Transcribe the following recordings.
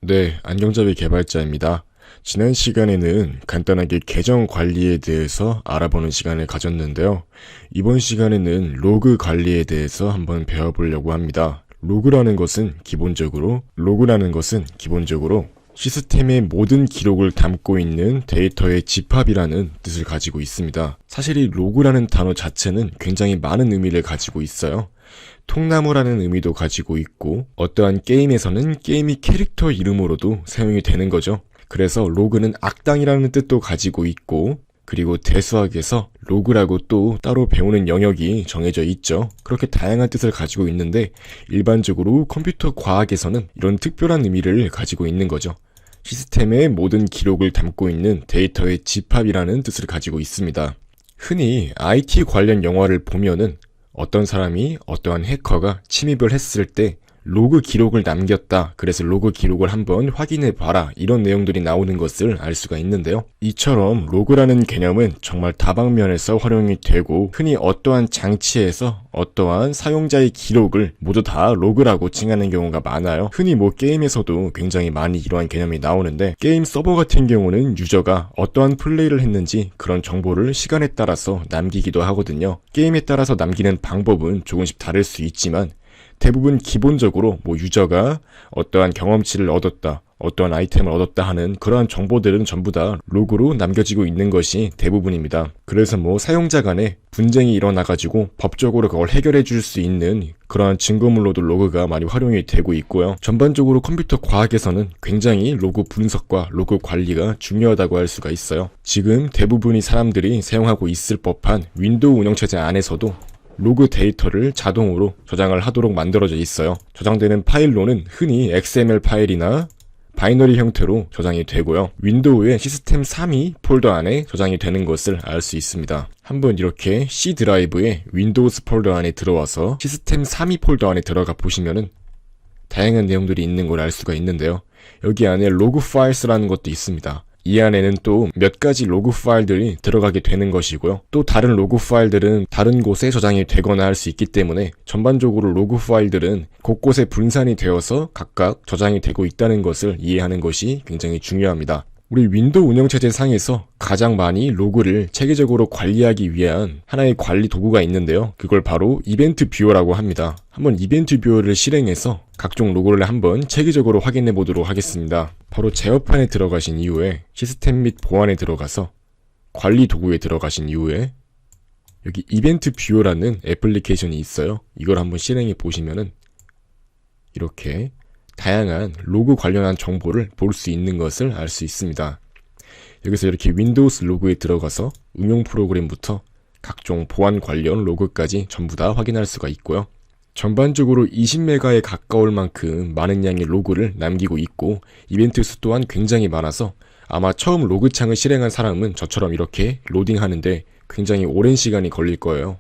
네, 안경잡이 개발자입니다. 지난 시간에는 간단하게 계정 관리에 대해서 알아보는 시간을 가졌는데요. 이번 시간에는 로그 관리에 대해서 한번 배워보려고 합니다. 로그라는 것은 기본적으로 시스템의 모든 기록을 담고 있는 데이터의 집합이라는 뜻을 가지고 있습니다. 사실 이 로그라는 단어 자체는 굉장히 많은 의미를 가지고 있어요. 통나무라는 의미도 가지고 있고 어떠한 게임에서는 게임의 캐릭터 이름으로도 사용이 되는 거죠. 그래서 로그는 악당이라는 뜻도 가지고 있고, 그리고 대수학에서 로그라고 또 따로 배우는 영역이 정해져 있죠. 그렇게 다양한 뜻을 가지고 있는데 일반적으로 컴퓨터 과학에서는 이런 특별한 의미를 가지고 있는 거죠. 시스템의 모든 기록을 담고 있는 데이터의 집합이라는 뜻을 가지고 있습니다. 흔히 IT 관련 영화를 보면은 어떤 사람이 어떠한 해커가 침입을 했을 때 로그 기록을 남겼다. 그래서 로그 기록을 한번 확인해 봐라. 이런 내용들이 나오는 것을 알 수가 있는데요. 이처럼 로그라는 개념은 정말 다방면에서 활용이 되고 흔히 어떠한 장치에서 어떠한 사용자의 기록을 모두 다 로그라고 칭하는 경우가 많아요. 흔히 게임에서도 굉장히 많이 이러한 개념이 나오는데 게임 서버 같은 경우는 유저가 어떠한 플레이를 했는지 그런 정보를 시간에 따라서 남기기도 하거든요. 게임에 따라서 남기는 방법은 조금씩 다를 수 있지만 대부분 기본적으로 유저가 어떠한 경험치를 얻었다, 어떠한 아이템을 얻었다 하는 그러한 정보들은 전부 다 로그로 남겨지고 있는 것이 대부분입니다. 그래서 사용자 간에 분쟁이 일어나가지고 법적으로 그걸 해결해 줄 수 있는 그러한 증거물로도 로그가 많이 활용이 되고 있고요. 전반적으로 컴퓨터 과학에서는 굉장히 로그 분석과 로그 관리가 중요하다고 할 수가 있어요. 지금 대부분의 사람들이 사용하고 있을 법한 윈도우 운영체제 안에서도 로그 데이터를 자동으로 저장을 하도록 만들어져 있어요. 저장되는 파일로는 흔히 XML 파일이나 바이너리 형태로 저장이 되고요. 윈도우의 시스템 3이 폴더 안에 저장이 되는 것을 알 수 있습니다. 한번 이렇게 C 드라이브의 윈도우스 폴더 안에 들어와서 시스템 3이 폴더 안에 들어가 보시면은 다양한 내용들이 있는 걸 알 수가 있는데요. 여기 안에 로그 파일스라는 것도 있습니다. 이 안에는 또 몇 가지 로그 파일들이 들어가게 되는 것이고요. 또 다른 로그 파일들은 다른 곳에 저장이 되거나 할 수 있기 때문에 전반적으로 로그 파일들은 곳곳에 분산이 되어서 각각 저장이 되고 있다는 것을 이해하는 것이 굉장히 중요합니다. 우리 윈도우 운영체제 상에서 가장 많이 로그를 체계적으로 관리하기 위한 하나의 관리 도구가 있는데요. 그걸 바로 이벤트 뷰어라고 합니다. 한번 이벤트 뷰어를 실행해서 각종 로그를 한번 체계적으로 확인해 보도록 하겠습니다. 바로 제어판에 들어가신 이후에 시스템 및 보안에 들어가서 관리 도구에 들어가신 이후에 여기 이벤트 뷰어라는 애플리케이션이 있어요. 이걸 한번 실행해 보시면은 이렇게 다양한 로그 관련한 정보를 볼 수 있는 것을 알 수 있습니다. 여기서 이렇게 윈도우스 로그에 들어가서 응용 프로그램부터 각종 보안 관련 로그까지 전부 다 확인할 수가 있고요. 전반적으로 20메가에 가까울 만큼 많은 양의 로그를 남기고 있고 이벤트 수 또한 굉장히 많아서 아마 처음 로그 창을 실행한 사람은 저처럼 이렇게 로딩하는데 굉장히 오랜 시간이 걸릴 거예요.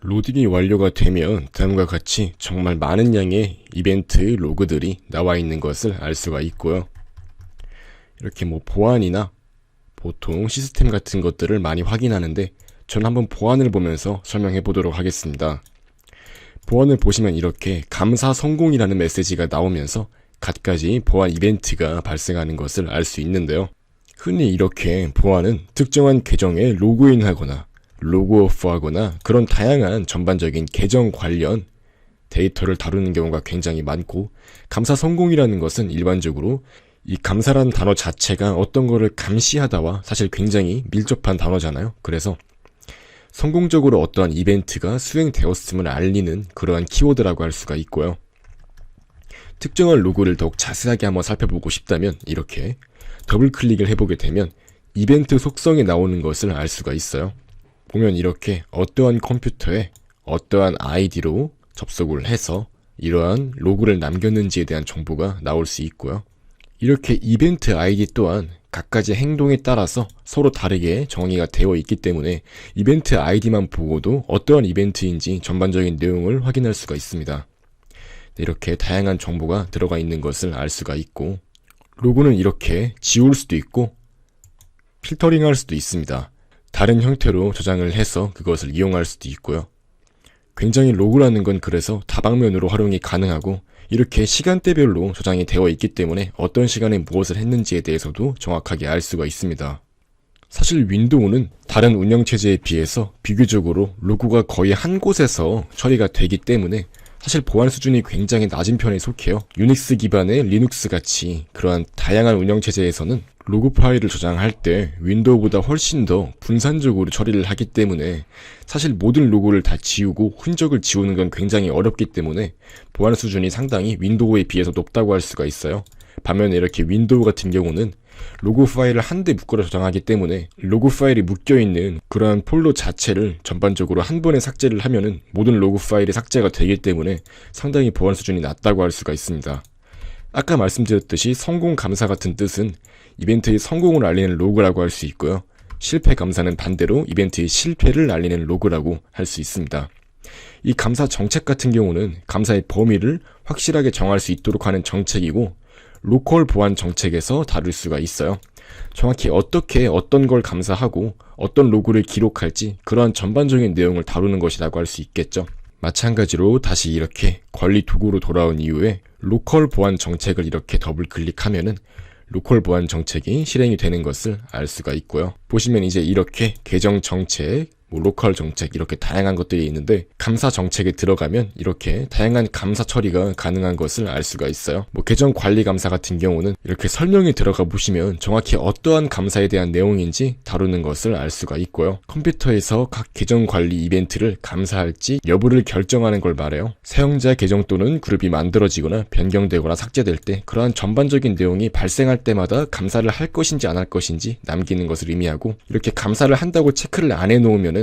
로딩이 완료가 되면 다음과 같이 정말 많은 양의 이벤트 로그들이 나와 있는 것을 알 수가 있고요. 이렇게 보안이나 보통 시스템 같은 것들을 많이 확인하는데 저는 한번 보안을 보면서 설명해 보도록 하겠습니다. 보안을 보시면 이렇게 감사 성공이라는 메시지가 나오면서 갖가지 보안 이벤트가 발생하는 것을 알 수 있는데요. 흔히 이렇게 보안은 특정한 계정에 로그인하거나 로그오프하거나 그런 다양한 전반적인 계정 관련 데이터를 다루는 경우가 굉장히 많고 감사 성공이라는 것은 일반적으로 이 감사라는 단어 자체가 어떤 거를 감시하다와 사실 굉장히 밀접한 단어잖아요. 그래서 성공적으로 어떠한 이벤트가 수행되었음을 알리는 그러한 키워드라고 할 수가 있고요. 특정한 로그를 더욱 자세하게 한번 살펴보고 싶다면 이렇게 더블 클릭을 해보게 되면 이벤트 속성이 나오는 것을 알 수가 있어요. 보면 이렇게 어떠한 컴퓨터에 어떠한 아이디로 접속을 해서 이러한 로그를 남겼는지에 대한 정보가 나올 수 있고요. 이렇게 이벤트 아이디 또한 각가지 행동에 따라서 서로 다르게 정의가 되어 있기 때문에 이벤트 아이디만 보고도 어떠한 이벤트인지 전반적인 내용을 확인할 수가 있습니다. 이렇게 다양한 정보가 들어가 있는 것을 알 수가 있고 로그는 이렇게 지울 수도 있고 필터링할 수도 있습니다. 다른 형태로 저장을 해서 그것을 이용할 수도 있고요. 굉장히 로그라는 건 그래서 다방면으로 활용이 가능하고 이렇게 시간대별로 저장이 되어 있기 때문에 어떤 시간에 무엇을 했는지에 대해서도 정확하게 알 수가 있습니다. 사실 윈도우는 다른 운영체제에 비해서 비교적으로 로그가 거의 한 곳에서 처리가 되기 때문에 사실 보안 수준이 굉장히 낮은 편에 속해요. 유닉스 기반의 리눅스 같이 그러한 다양한 운영체제에서는 로그 파일을 저장할 때 윈도우보다 훨씬 더 분산적으로 처리를 하기 때문에 사실 모든 로그를 다 지우고 흔적을 지우는 건 굉장히 어렵기 때문에 보안 수준이 상당히 윈도우에 비해서 높다고 할 수가 있어요. 반면에 이렇게 윈도우 같은 경우는 로그 파일을 한데 묶어서 저장하기 때문에 로그 파일이 묶여있는 그러한 폴더 자체를 전반적으로 한 번에 삭제를 하면은 모든 로그 파일이 삭제가 되기 때문에 상당히 보안 수준이 낮다고 할 수가 있습니다. 아까 말씀드렸듯이 성공 감사 같은 뜻은 이벤트의 성공을 알리는 로그라고 할 수 있고요. 실패 감사는 반대로 이벤트의 실패를 알리는 로그라고 할 수 있습니다. 이 감사 정책 같은 경우는 감사의 범위를 확실하게 정할 수 있도록 하는 정책이고 로컬 보안 정책에서 다룰 수가 있어요. 정확히 어떻게 어떤 걸 감사하고 어떤 로그를 기록할지 그러한 전반적인 내용을 다루는 것이라고 할 수 있겠죠. 마찬가지로 다시 이렇게 관리 도구로 돌아온 이후에 로컬 보안 정책을 이렇게 더블 클릭하면은 로컬 보안 정책이 실행이 되는 것을 알 수가 있고요. 보시면 이제 이렇게 계정 정책, 로컬 정책 이렇게 다양한 것들이 있는데 감사 정책에 들어가면 이렇게 다양한 감사 처리가 가능한 것을 알 수가 있어요. 계정 관리 감사 같은 경우는 이렇게 설명이 들어가 보시면 정확히 어떠한 감사에 대한 내용인지 다루는 것을 알 수가 있고요. 컴퓨터에서 각 계정 관리 이벤트를 감사할지 여부를 결정하는 걸 말해요. 사용자 계정 또는 그룹이 만들어지거나 변경되거나 삭제될 때 그러한 전반적인 내용이 발생할 때마다 감사를 할 것인지 안 할 것인지 남기는 것을 의미하고 이렇게 감사를 한다고 체크를 안 해놓으면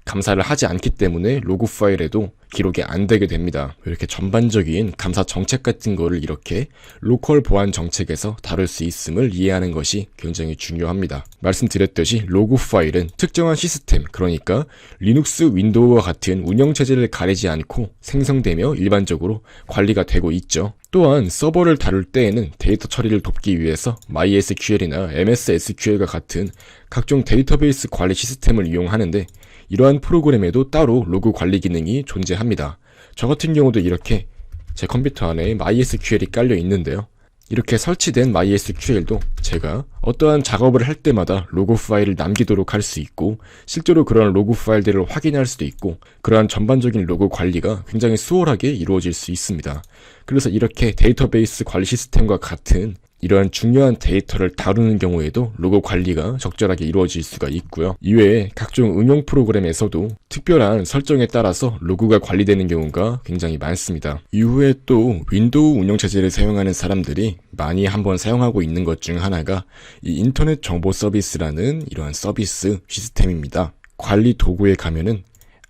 감사를 하지 않기 때문에 로그 파일에도 기록이 안 되게 됩니다. 이렇게 전반적인 감사 정책 같은 거를 이렇게 로컬 보안 정책에서 다룰 수 있음을 이해하는 것이 굉장히 중요합니다. 말씀드렸듯이 로그 파일은 특정한 시스템, 그러니까 리눅스, 윈도우와 같은 운영체제를 가리지 않고 생성되며 일반적으로 관리가 되고 있죠. 또한 서버를 다룰 때에는 데이터 처리를 돕기 위해서 MySQL이나 MS SQL과 같은 각종 데이터베이스 관리 시스템을 이용하는데 이러한 프로그램에도 따로 로그 관리 기능이 존재합니다. 저 같은 경우도 이렇게 제 컴퓨터 안에 MySQL이 깔려 있는데요. 이렇게 설치된 MySQL도 제가 어떠한 작업을 할 때마다 로그 파일을 남기도록 할 수 있고 실제로 그런 로그 파일들을 확인할 수도 있고 그러한 전반적인 로그 관리가 굉장히 수월하게 이루어질 수 있습니다. 그래서 이렇게 데이터베이스 관리 시스템과 같은 이러한 중요한 데이터를 다루는 경우에도 로그 관리가 적절하게 이루어질 수가 있고요. 이외에 각종 응용 프로그램에서도 특별한 설정에 따라서 로그가 관리되는 경우가 굉장히 많습니다. 이후에 또 윈도우 운영체제를 사용하는 사람들이 많이 한번 사용하고 있는 것 중 하나가 이 인터넷 정보 서비스라는 이러한 서비스 시스템입니다. 관리 도구에 가면은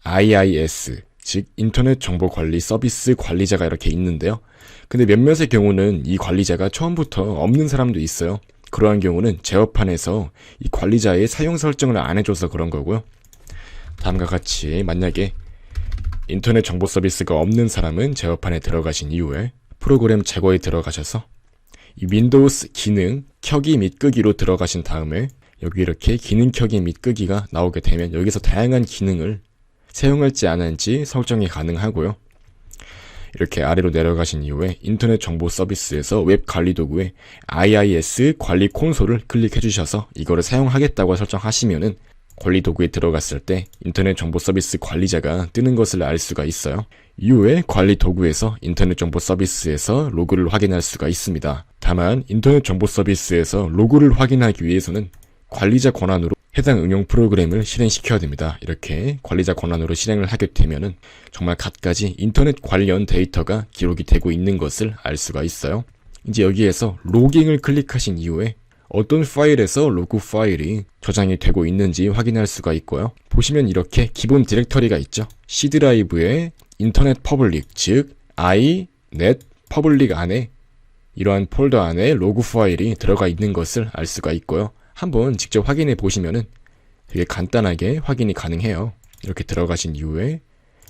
IIS, 즉 인터넷 정보 관리 서비스 관리자가 이렇게 있는데요. 근데 몇몇의 경우는 이 관리자가 처음부터 없는 사람도 있어요. 그러한 경우는 제어판에서 이 관리자의 사용 설정을 안 해줘서 그런 거고요. 다음과 같이 만약에 인터넷 정보 서비스가 없는 사람은 제어판에 들어가신 이후에 프로그램 제거에 들어가셔서 이 윈도우스 기능 켜기 및 끄기로 들어가신 다음에 여기 이렇게 기능 켜기 및 끄기가 나오게 되면 여기서 다양한 기능을 사용할지 안 할지 설정이 가능하고요. 이렇게 아래로 내려가신 이후에 인터넷 정보 서비스에서 웹 관리 도구에 IIS 관리 콘솔을 클릭해 주셔서 이거를 사용하겠다고 설정하시면은 관리 도구에 들어갔을 때 인터넷 정보 서비스 관리자가 뜨는 것을 알 수가 있어요. 이후에 관리 도구에서 인터넷 정보 서비스에서 로그를 확인할 수가 있습니다. 다만 인터넷 정보 서비스에서 로그를 확인하기 위해서는 관리자 권한으로 해당 응용 프로그램을 실행시켜야 됩니다. 이렇게 관리자 권한으로 실행을 하게 되면은 정말 갖가지 인터넷 관련 데이터가 기록이 되고 있는 것을 알 수가 있어요. 이제 여기에서 로깅을 클릭하신 이후에 어떤 파일에서 로그 파일이 저장이 되고 있는지 확인할 수가 있고요. 보시면 이렇게 기본 디렉터리가 있죠. C 드라이브에 인터넷 퍼블릭, 즉 inet 퍼블릭 안에 이러한 폴더 안에 로그 파일이 들어가 있는 것을 알 수가 있고요. 한번 직접 확인해 보시면은 되게 간단하게 확인이 가능해요. 이렇게 들어가신 이후에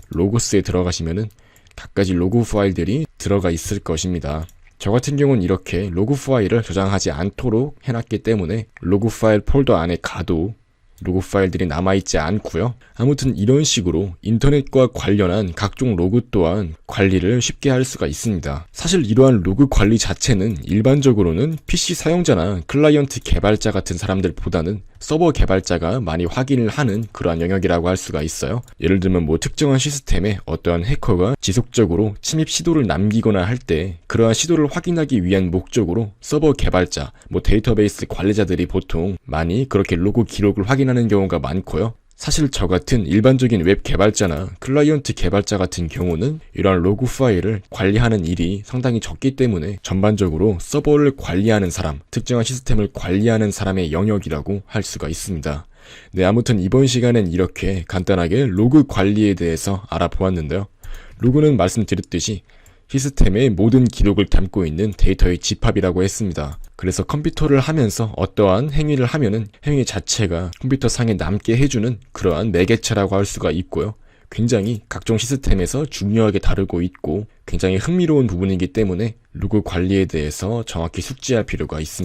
로그스에 들어가시면은 각가지 로그 파일들이 들어가 있을 것입니다. 저 같은 경우는 이렇게 로그 파일을 저장하지 않도록 해놨기 때문에 로그 파일 폴더 안에 가도 로그 파일들이 남아있지 않고요. 아무튼 이런 식으로 인터넷과 관련한 각종 로그 또한 관리를 쉽게 할 수가 있습니다. 사실 이러한 로그 관리 자체는 일반적으로는 PC 사용자나 클라이언트 개발자 같은 사람들보다는 서버 개발자가 많이 확인을 하는 그러한 영역이라고 할 수가 있어요. 예를 들면 특정한 시스템에 어떠한 해커가 지속적으로 침입 시도를 남기거나 할 때 그러한 시도를 확인하기 위한 목적으로 서버 개발자, 데이터베이스 관리자들이 보통 많이 그렇게 로그 기록을 확인하는 경우가 많고요. 사실 저 같은 일반적인 웹 개발자나 클라이언트 개발자 같은 경우는 이러한 로그 파일을 관리하는 일이 상당히 적기 때문에 전반적으로 서버를 관리하는 사람, 특정한 시스템을 관리하는 사람의 영역이라고 할 수가 있습니다. 네, 아무튼 이번 시간엔 이렇게 간단하게 로그 관리에 대해서 알아보았는데요. 로그는 말씀드렸듯이 시스템의 모든 기록을 담고 있는 데이터의 집합이라고 했습니다. 그래서 컴퓨터를 하면서 어떠한 행위를 하면은 행위 자체가 컴퓨터 상에 남게 해주는 그러한 매개체라고 할 수가 있고요. 굉장히 각종 시스템에서 중요하게 다루고 있고 굉장히 흥미로운 부분이기 때문에 로그 관리에 대해서 정확히 숙지할 필요가 있습니다.